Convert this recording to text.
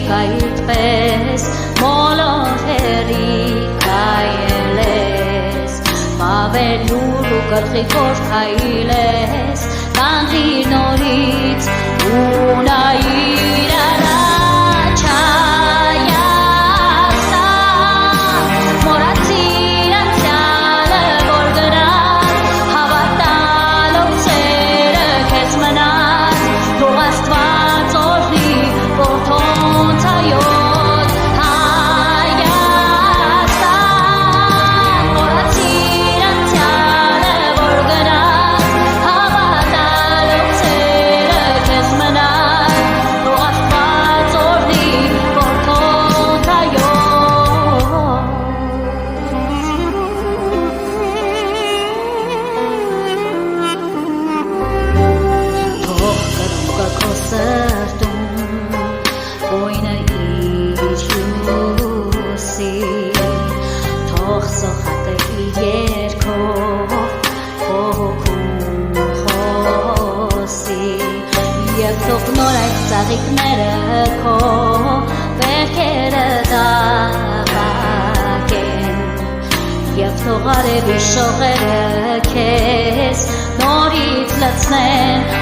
Այդպես մոլոր հերիկայելես Մավելուր ու գլխի կորքայլես Կանդի նորից ու նայիր առաջայասա Մորացիր անցյալը որ գնաց Հավատալով սերը քեզ մնաց Թող Աստված օրհնի որ թոնց հայոց Հայաստան Մորացիր անցյալը որ գնաց Հավատալով սերը քեզ մնաց Թող Աստված օրհնի որ թոնց հայոց Թող կրուկը քո սրտում Boyna ich yusi Toch sochate yerko Hokum hosi Yev toch norek tzariknere ko Verkere davaken Yev toch arevi shogere kes Norit latznen